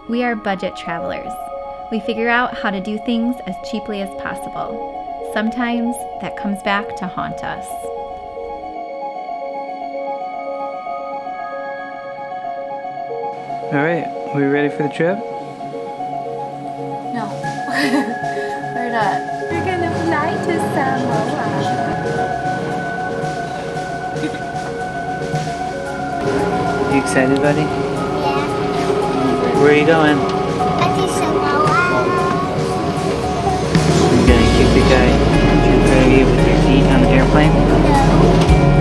We are budget travelers. We figure out how to do things as cheaply as possible. Sometimes that comes back to haunt us. All right, we ready for the trip? No. We're not. We're gonna fly to Samoa. You excited, buddy? Yeah. Where are you going? To Samoa. You gonna kick the guy with your feet on the airplane? No.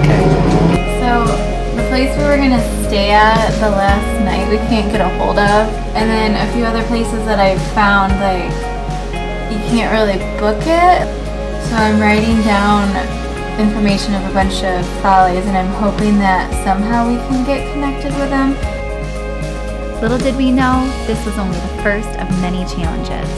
Okay. So, the place we were gonna stay at the last night we can't get a hold of, and then a few other places that I found, like, you can't really book it. So I'm writing down information of a bunch of follies, and I'm hoping that somehow we can get connected with them. Little did we know, this was only the first of many challenges.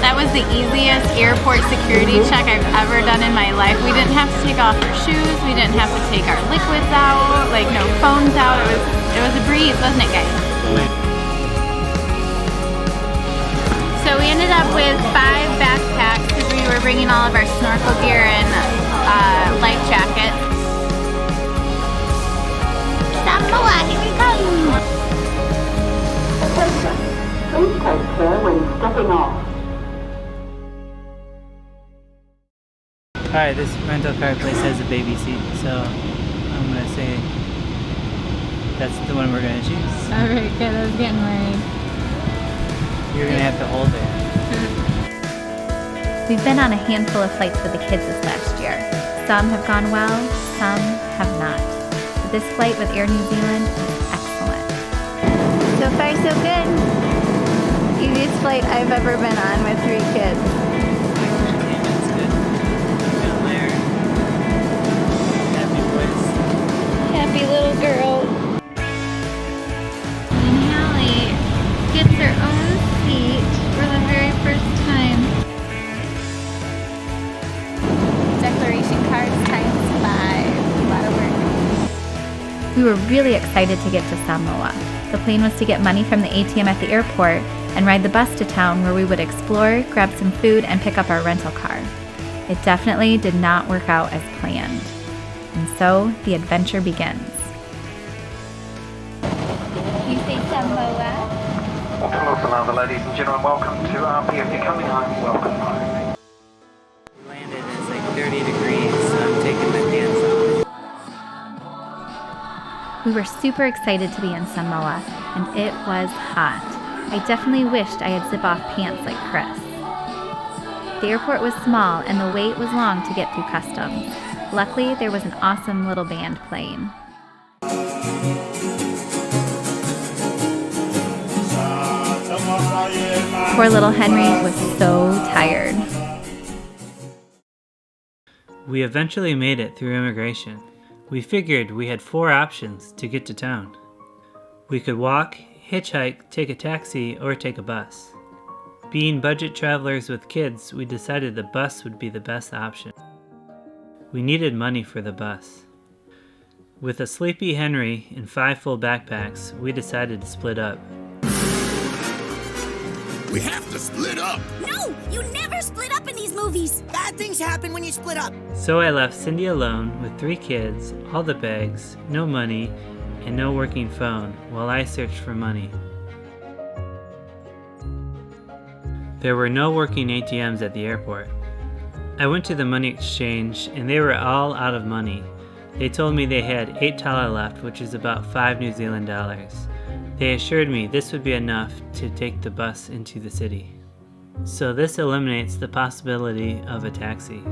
That was the easiest airport security check I've ever done in my life. We didn't have to take off our shoes. We didn't have to take our liquids out, like no phones out. It was a breeze, wasn't it, guys? So we ended up with 5 backpacks because we were bringing all of our snorkel gear and life jackets. Samoa, here we come. Please take care when stepping off. Alright, this rental car place has a baby seat, so I'm gonna say that's the one we're gonna choose. Alright, good. I was getting worried. You're gonna have to hold it. We've been on a handful of flights with the kids this last year. Some have gone well, some have not. But this flight with Air New Zealand is excellent. So far, so good. Easiest flight I've ever been on with 3 kids. That's good. Down there. Happy boys. Happy little girl. And Hallie gets her own seat for the very first time. Declaration cards times 5. A lot of work. We were really excited to get to Samoa. The plan was to get money from the ATM at the airport and ride the bus to town where we would explore, grab some food, and pick up our rental car. It definitely did not work out as planned. And so the adventure begins. You say Samoa? Hello, Salama, ladies and gentlemen. Welcome to RP. If you're coming home, welcome home. We landed and it's like 30 degrees, so I'm taking my pants off. We were super excited to be in Samoa, and it was hot. I definitely wished I had zip-off pants like Chris. The airport was small and the wait was long to get through customs. Luckily, there was an awesome little band playing. Poor little Henry was so tired. We eventually made it through immigration. We figured we had 4 options to get to town. We could walk, hitchhike, take a taxi, or take a bus. Being budget travelers with kids, we decided the bus would be the best option. We needed money for the bus. With a sleepy Henry and 5 full backpacks, we decided to split up. We have to split up! No! You never split up in these movies! Bad things happen when you split up. So I left Cindy alone with 3 kids, all the bags, no money, and no working phone while I searched for money. There were no working ATMs at the airport. I went to the money exchange and they were all out of money. They told me they had 8 tala left, which is about 5 New Zealand dollars. They assured me this would be enough to take the bus into the city. So this eliminates the possibility of a taxi.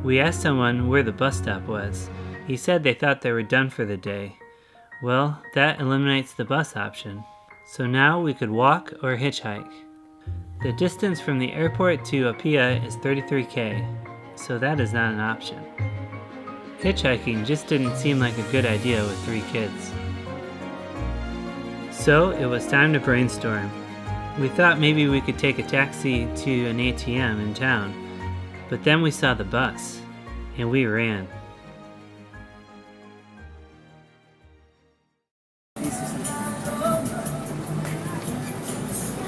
We asked someone where the bus stop was. He said they thought they were done for the day. Well, that eliminates the bus option. So now we could walk or hitchhike. The distance from the airport to Apia is 33K, so that is not an option. Hitchhiking just didn't seem like a good idea with 3 kids. So it was time to brainstorm. We thought maybe we could take a taxi to an ATM in town, but then we saw the bus, and we ran.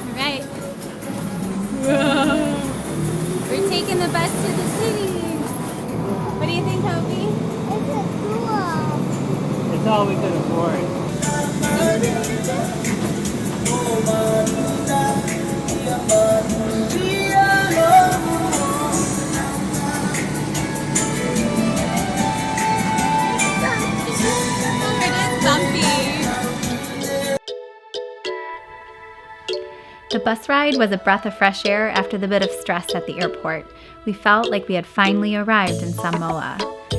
Alright. We're taking the bus to the city. What do you think, Toby? It's a cool. It's all we could afford. The bus ride was a breath of fresh air after the bit of stress at the airport. We felt like we had finally arrived in Samoa.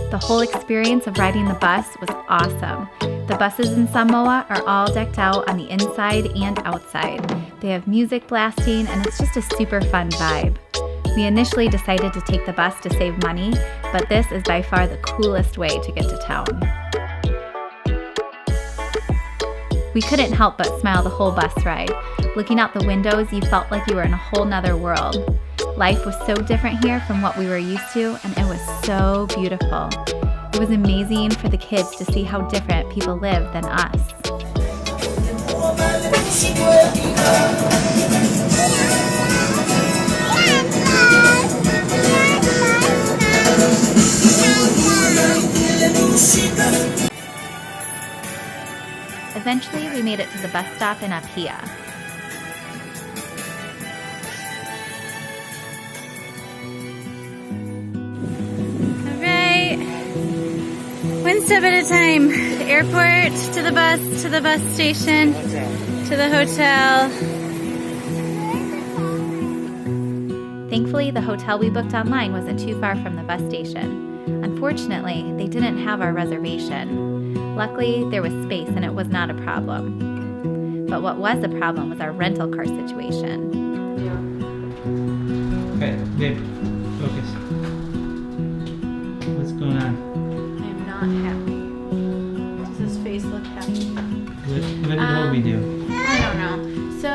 The whole experience of riding the bus was awesome. The buses in Samoa are all decked out on the inside and outside. They have music blasting, and it's just a super fun vibe. We initially decided to take the bus to save money, but this is by far the coolest way to get to town. We couldn't help but smile the whole bus ride. Looking out the windows, you felt like you were in a whole nother world. Life was so different here from what we were used to, and it was so beautiful. It was amazing for the kids to see how different people live than us. Eventually, we made it to the bus stop in Apia. Alright, one step at a time. The airport, to the bus station, to the hotel. Thankfully, the hotel we booked online wasn't too far from the bus station. Unfortunately, they didn't have our reservation. Luckily, there was space and it was not a problem. But what was a problem was our rental car situation. Okay, babe, focus. What's going on? I'm not happy. Does his face look happy? What did Obi do? I don't know. So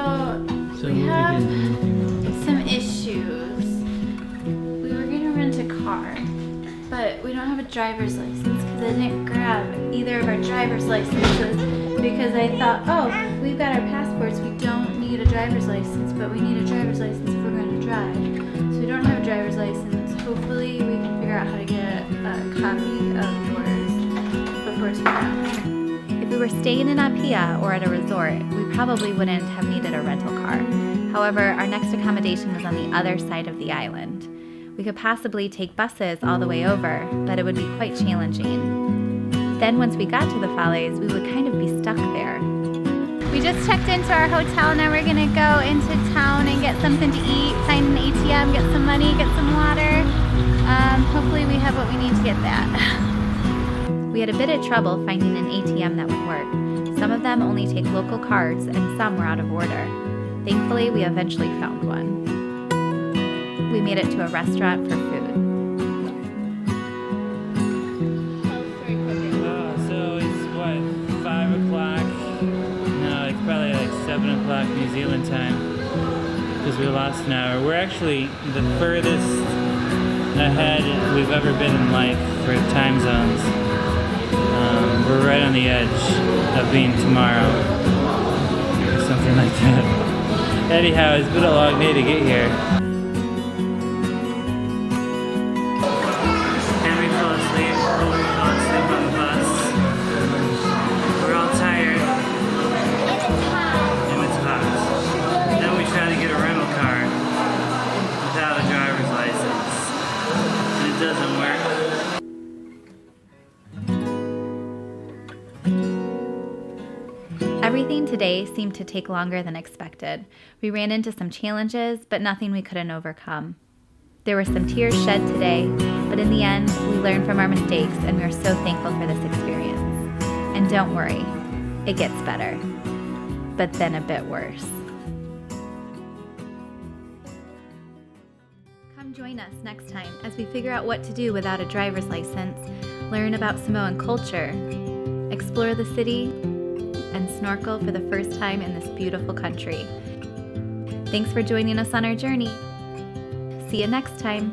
So we Obi have didn't do anything wrong. some issues. We were going to rent a car, but we don't have a driver's license because I didn't grab either of our driver's licenses because I thought, oh, we've got our passports, we don't need a driver's license, but we need a driver's license if we're going to drive. So we don't have a driver's license. Hopefully we can figure out how to get a copy of yours before tomorrow. If we were staying in Apia or at a resort, we probably wouldn't have needed a rental car. However, our next accommodation was on the other side of the island. We could possibly take buses all the way over, but it would be quite challenging. Then once we got to the Falles, we would kind of be stuck there. We just checked into our hotel. Now we're gonna go into town and get something to eat, find an ATM, get some money, get some water. Hopefully we have what we need to get that. We had a bit of trouble finding an ATM that would work. Some of them only take local cards and some were out of order. Thankfully, we eventually found one. We made it to a restaurant for food. So it's what, 5 o'clock? No, it's probably like 7 o'clock New Zealand time because we lost an hour. We're actually the furthest ahead we've ever been in life for time zones. We're right on the edge of being tomorrow or something like that. Anyhow, it's been a long day to get here. Everything today seemed to take longer than expected. We ran into some challenges, but nothing we couldn't overcome. There were some tears shed today, but in the end, we learned from our mistakes and we are so thankful for this experience. And don't worry, it gets better, but then a bit worse. Come join us next time as we figure out what to do without a driver's license, learn about Samoan culture, explore the city, and snorkel for the first time in this beautiful country. Thanks for joining us on our journey. See you next time.